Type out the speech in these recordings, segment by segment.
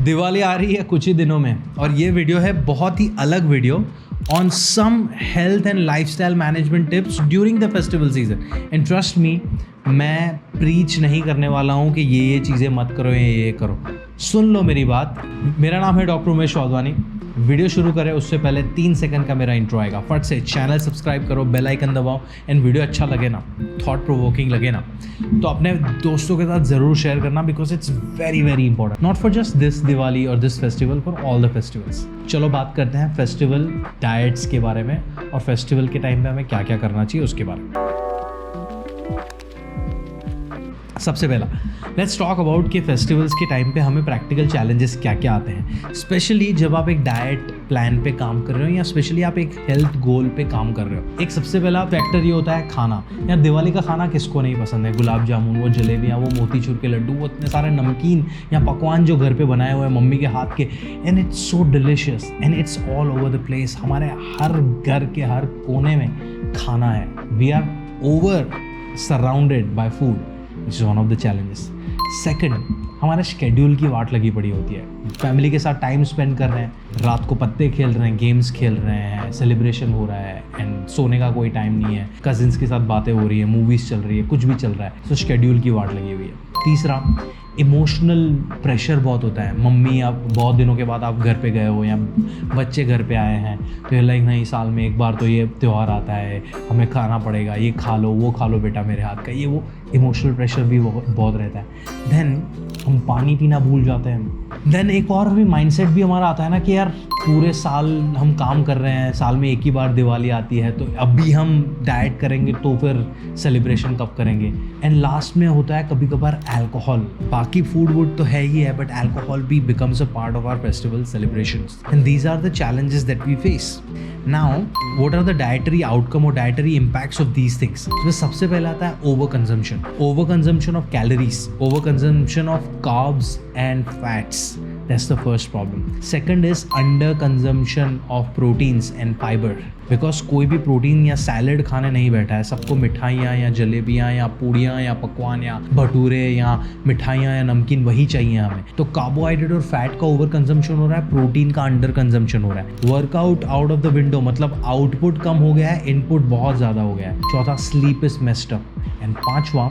दिवाली आ रही है कुछ ही दिनों में और ये वीडियो है बहुत ही अलग video on some health and lifestyle management tips during the festival season. And trust me, मैं प्रीच नहीं करने वाला हूँ कि ये चीज़ें मत करो या ये करो। सुन लो मेरी बात। मेरा नाम है डॉक्टर उमेश वाधवानी। वीडियो शुरू करें उससे पहले 3 सेकंड का मेरा इंट्रो आएगा। फट से चैनल सब्सक्राइब करो, बेल आइकन दबाओ एंड वीडियो अच्छा लगे ना, थॉट प्रोवोकिंग लगे ना, तो अपने दोस्तों के साथ ज़रूर शेयर करना, because it's very very important, not for just this Diwali और this festival, for all the festivals. चलो बात करते हैं फेस्टिवल डाइट्स के बारे में और फेस्टिवल के टाइम पे हमें क्या क्या करना चाहिए उसके बारे में। सबसे पहला लेट्स टॉक अबाउट कि फेस्टिवल्स के टाइम पे हमें प्रैक्टिकल चैलेंजेस क्या क्या आते हैं, स्पेशली जब आप एक डाइट प्लान पे काम कर रहे हो या स्पेशली आप एक हेल्थ गोल पे काम कर रहे हो। एक सबसे पहला फैक्टर ये होता है खाना। यार दिवाली का खाना किसको नहीं पसंद है? गुलाब जामुन, वो जलेबियाँ, वो मोतीचूर के लड्डू, वो इतने सारे नमकीन या पकवान जो घर पे बनाए हुए हैं मम्मी के हाथ के, and it's so delicious and it's all over the place. हमारे हर घर के हर कोने में खाना है। We are over surrounded by food, which is one of the challenges. Second, हमारे शेड्यूल की वाट लगी पड़ी होती है। फैमिली के साथ टाइम स्पेंड कर रहे हैं, रात को पत्ते खेल रहे हैं, गेम्स खेल रहे हैं, सेलिब्रेशन हो रहा है एंड सोने का कोई टाइम नहीं है, कजिन्स के साथ बातें हो रही है, मूवीज़ चल रही है, कुछ भी चल रहा है, तो शेड्यूल की वाट लगी हुई है। तीसरा, इमोशनल प्रेशर बहुत होता है। मम्मी, आप बहुत दिनों के बाद आप घर पे गए हो या बच्चे घर पे आए हैं तो ये लाइक नहीं, साल में एक बार तो ये त्यौहार आता है, हमें खाना पड़ेगा, ये खा लो, वो खा लो बेटा मेरे हाथ का, ये वो इमोशनल प्रेशर भी बहुत रहता है। देन हम पानी पीना भूल जाते हैं। देन एक और भी माइंडसेट भी हमारा आता है ना कि यार पूरे साल हम काम कर रहे हैं, साल में एक ही बार दिवाली आती है, तो अभी हम डाइट करेंगे तो फिर सेलिब्रेशन कब करेंगे। एंड लास्ट में होता है कभी कभार अल्कोहल। बाकी फूड वूड तो है ही है, बट अल्कोहल भी becomes a part of our festival celebrations and these are the challenges that we face. Now, what are the dietary outcome or dietary impacts of these things? तो सबसे पहला आता है over consumption of calories, over consumption of carbs and fats. That's the first problem. Second is under consumption of proteins and fiber. Because कोई भी protein या salad खाने नहीं बैठा है, सबको मिठाइयाँ या जलेबियाँ या पूड़ियाँ या पकवान या भटूरे या मिठाइयाँ या नमकीन वही चाहिए हमें। तो कार्बोहाइड्रेट और फैट का ओवर कंजम्पशन हो रहा है, प्रोटीन का अंडर कंजम्पशन हो रहा है। Workout out of the window, मतलब आउटपुट कम हो गया है, इनपुट बहुत ज़्यादा हो गया है। चौथा, sleep is messed up. And पांचवा,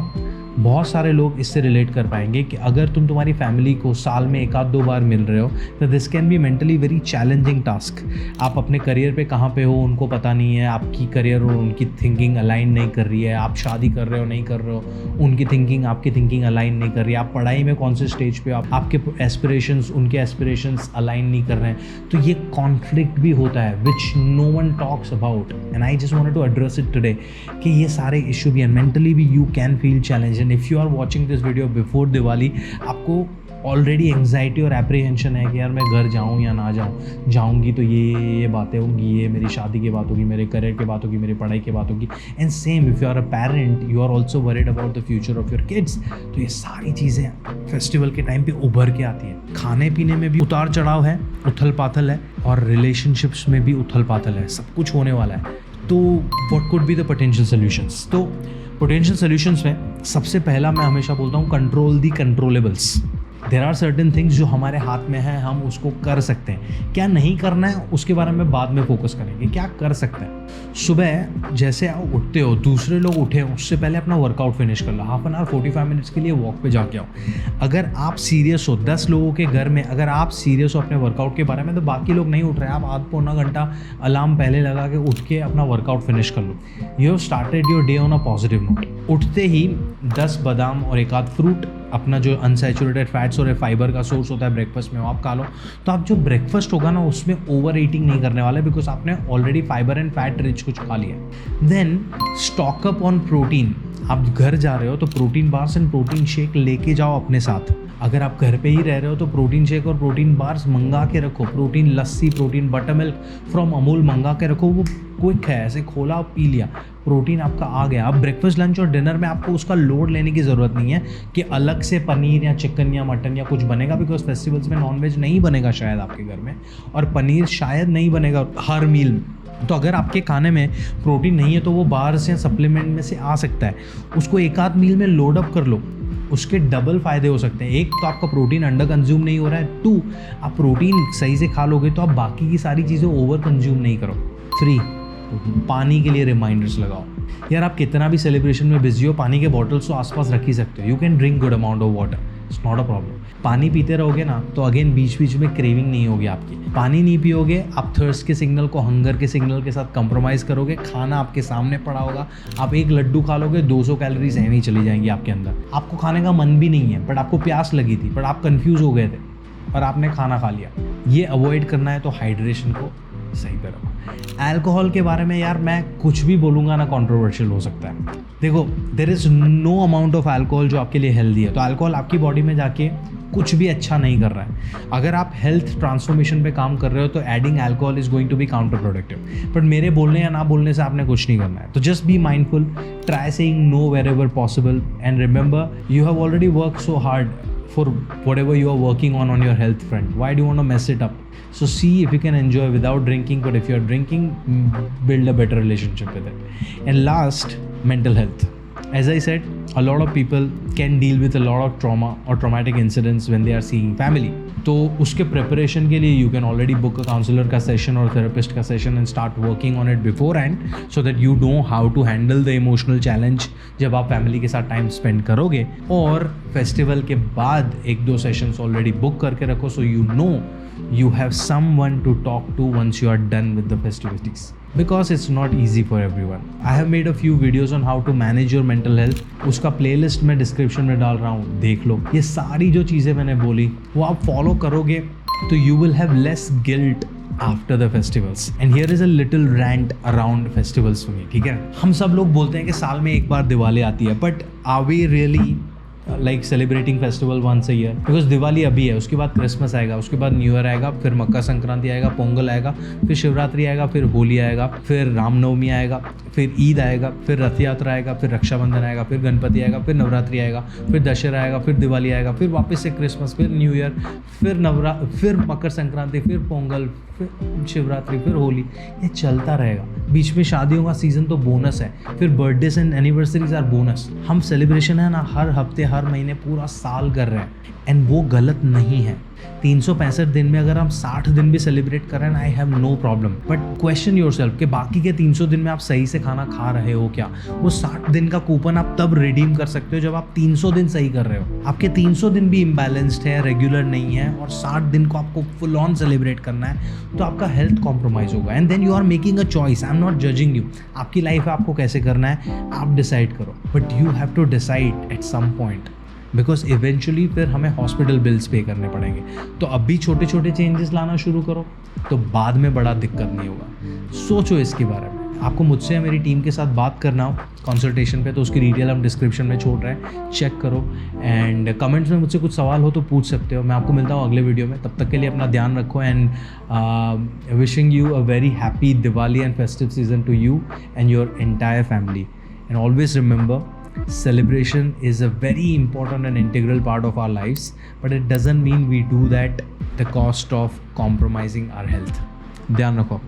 बहुत सारे लोग इससे रिलेट कर पाएंगे कि अगर तुम तुम्हारी फैमिली को साल में 1-2 बार मिल रहे हो तो this can be mentally very challenging task. आप अपने करियर पे कहाँ पे हो उनको पता नहीं है, आपकी करियर और उनकी थिंकिंग अलाइन नहीं कर रही है, आप शादी कर रहे हो नहीं कर रहे हो, उनकी थिंकिंग आपकी थिंकिंग अलाइन नहीं कर रही है, आप पढ़ाई में कौन से स्टेज पे हो, आपके एस्पिरेशंस उनके एस्पिरेशंस अलाइन नहीं कर रहे हैं, तो ये कॉन्फ्लिक्ट भी होता है which no one talks about. And I just wanted to address it today कि ये सारे इशू भी हैं। मेंटली भी you can feel challenge and if you are watching this video before Diwali, आपको ऑलरेडी एंग्जाइटी और एप्रीहेंशन है कि यार मैं घर जाऊँ या ना जाऊँ, जाऊँगी तो ये बातें होंगी, ये मेरी शादी की बात होगी, मेरे करियर की बात होगी, मेरी पढ़ाई की बात होगी। And same if you are a parent, you are also worried about the future of your kids. तो ये सारी चीज़ें फेस्टिवल के टाइम पे उभर के आती हैं। खाने पीने में भी उतार चढ़ाव है, उथल पाथल है, और रिलेशनशिप्स में भी उथल पाथल है, सब कुछ होने वाला है। तो what could be the potential solutions? तो पोटेंशियल सॉल्यूशंस में सबसे पहला मैं हमेशा बोलता हूँ, control the controllables. There are certain things जो हमारे हाथ में है, हम उसको कर सकते हैं। क्या नहीं करना है उसके बारे में बाद में फोकस करेंगे। क्या कर सकते हैं? सुबह जैसे आप उठते हो, दूसरे लोग उठे उससे पहले अपना वर्कआउट फिनिश कर लो। हाफ एन आवर 45 मिनट्स के लिए वॉक पे जाके आओ। अगर आप सीरियस हो, 10 लोगों के घर में अगर आप सीरियस हो अपने वर्कआउट के बारे में, तो बाकी लोग नहीं उठ रहे हैं, आप आध पौना घंटा अलार्म पहले लगा के उठ के अपना वर्कआउट फिनिश कर लो। You have started your day on a positive note. उठते ही 10 बादाम और एक आध फ्रूट, अपना जो अनसैचुरेटेड फैट्स और फाइबर का सोर्स होता है ब्रेकफास्ट में, वो आप खा लो। तो आप जो ब्रेकफास्ट होगा ना उसमें ओवर ईटिंग नहीं करने वाले, बिकॉज आपने already fibre and fat rich कुछ खा लिया। Then stock up on protein. आप घर जा रहे हो तो protein bars and protein shake लेके जाओ अपने साथ। अगर आप घर पे ही रह रहे हो तो प्रोटीन शेक और प्रोटीन बार्स मंगा के रखो। Protein lassi, protein butter milk from Amul मंगा के रखो। वो क्विक है, ऐसे खोला और पी लिया, प्रोटीन आपका आ गया। अब ब्रेकफास्ट, लंच और डिनर में आपको उसका लोड लेने की ज़रूरत नहीं है कि अलग से पनीर या चिकन या मटन या कुछ बनेगा, बिकॉज फेस्टिवल्स में नॉनवेज नहीं बनेगा शायद आपके घर में, और पनीर शायद नहीं बनेगा हर मील में। तो अगर आपके खाने में प्रोटीन नहीं है तो वो बाहर से सप्लीमेंट में से आ सकता है, उसको एक आध मील में लोड अप कर लो। उसके डबल फ़ायदे हो सकते हैं। एक तो आपका प्रोटीन अंडर कंज्यूम नहीं हो रहा है, 2 आप प्रोटीन सही से खा लोगे तो आप बाकी की सारी चीज़ें ओवर कंज्यूम नहीं करो। 3 पानी के लिए रिमाइंडर्स लगाओ। यार आप कितना भी सेलिब्रेशन में बिजी हो, पानी के बॉटल्स तो आसपास रख ही सकते हो। You can drink good amount of water, it's not a problem. पानी पीते रहोगे ना तो अगेन बीच बीच में क्रेविंग नहीं होगी आपकी। पानी नहीं पियोगे, आप थर्स्ट के सिग्नल को हंगर के सिग्नल के साथ कंप्रोमाइज़ करोगे। खाना आपके सामने पड़ा होगा, आप एक लड्डू खा लोगे, 200 कैलोरीज ऐਵੇਂ ही चली जाएंगी आपके अंदर। आपको खाने का मन भी नहीं है, बट आपको प्यास लगी थी, बट आप कंफ्यूज हो गए थे और आपने खाना खा लिया। ये अवॉइड करना है तो हाइड्रेशन को सही पे रखो। अल्कोहल के बारे में यार मैं कुछ भी बोलूँगा ना, कंट्रोवर्शियल हो सकता है। देखो, there is no amount of alcohol जो आपके लिए हेल्दी है। तो अल्कोहल आपकी बॉडी में जाके कुछ भी अच्छा नहीं कर रहा है। अगर आप हेल्थ ट्रांसफॉर्मेशन पे काम कर रहे हो तो adding alcohol is going to be counter productive. But मेरे बोलने या ना बोलने से आपने कुछ नहीं करना है। तो just be mindful, try saying no wherever possible, and remember you have already work so hard for whatever you are working on your health front. Why do you want to mess it up? So see if you can enjoy without drinking, but if you are drinking, build a better relationship with it. And last, mental health. As I said, a lot of people can deal with a lot of trauma or traumatic incidents when they are seeing family. तो उसके preparation के लिए you can already book a counsellor का session और therapist का session and start working on it beforehand, so that you know how to handle the emotional challenge जब आप family के साथ टाइम स्पेंड करोगे। और फेस्टिवल के बाद 1-2 सेशंस ऑलरेडी बुक करके रखो, so you know you have someone to talk to once you are done with the festivities, because it's not easy for everyone. I have made a few videos on how to manage your mental health. उसका playlist मैं description में डाल रहा हूँ, देख लो। ये सारी जो चीज़ें मैंने बोली वो आप फॉलो करोगे तो you will have less guilt after the festivals. And here is a little rant around festivals for me, ठीक है? हम सब लोग बोलते हैं कि साल में एक बार दिवाली आती है, but are we really like celebrating festival once a year? Because Diwali अभी है, उसके बाद क्रिसमस आएगा, उसके बाद न्यू ईयर आएगा, फिर मकर संक्रांति आएगा, पोंगल आएगा, फिर शिवरात्रि आएगा, फिर होली आएगा, फिर रामनवमी आएगा, फिर ईद आएगा, फिर रथ यात्रा आएगा, फिर रक्षाबंधन आएगा, फिर गणपति आएगा, फिर नवरात्रि आएगा, फिर दशहरा आएगा, फिर दिवाली आएगा, फिर वापस से क्रिसमस, फिर न्यू ईयर, फिर मकर संक्रांति, फिर पोंगल, फिर शिवरात्रि, फिर होली। ये चलता रहेगा। बीच में शादियों का सीज़न तो बोनस है, फिर birthdays and anniversaries are bonus. हम सेलिब्रेशन है ना हर हफ्ते, हर महीने, पूरा साल कर रहे हैं, एंड वो गलत नहीं है। 365 दिन में अगर हम 60 दिन भी सेलिब्रेट कर रहे हैं, I have no problem, but question yourself कि बाकी के 300 दिन में आप सही से खाना खा रहे हो क्या? वो 60 दिन का कूपन आप तब रिडीम कर सकते हो जब आप 300 दिन सही कर रहे हो। आपके 300 दिन भी इम्बैलेंस्ड है, रेगुलर नहीं है, और 60 दिन को आपको फुल ऑन सेलिब्रेट करना है, तो आपका हेल्थ कॉम्प्रोमाइज़ होगा। And then you are making a choice. I am not judging you. आपकी लाइफ है, आपको कैसे करना है आप डिसाइड करो, but you have to decide at some point, because eventually फिर हमें हॉस्पिटल बिल्स पे करने पड़ेंगे। तो अभी छोटे छोटे चेंजेस लाना शुरू करो तो बाद में बड़ा दिक्कत नहीं होगा। सोचो इसके बारे में। आपको मुझसे या मेरी टीम के साथ बात करना हो कंसल्टेशन पे तो उसकी डिटेल हम डिस्क्रिप्शन में छोड़ रहे हैं, चेक करो। एंड कमेंट्स में मुझसे कुछ सवाल हो तो पूछ सकते हो। मैं आपको मिलता हूँ अगले वीडियो में। तब तक के लिए अपना ध्यान रखो, and wishing you a very happy Diwali and festive season two you and your entire family. And always remember, celebration is a very important and integral part of our lives, but it doesn't mean we do that the cost of compromising our health. ध्यान रखो।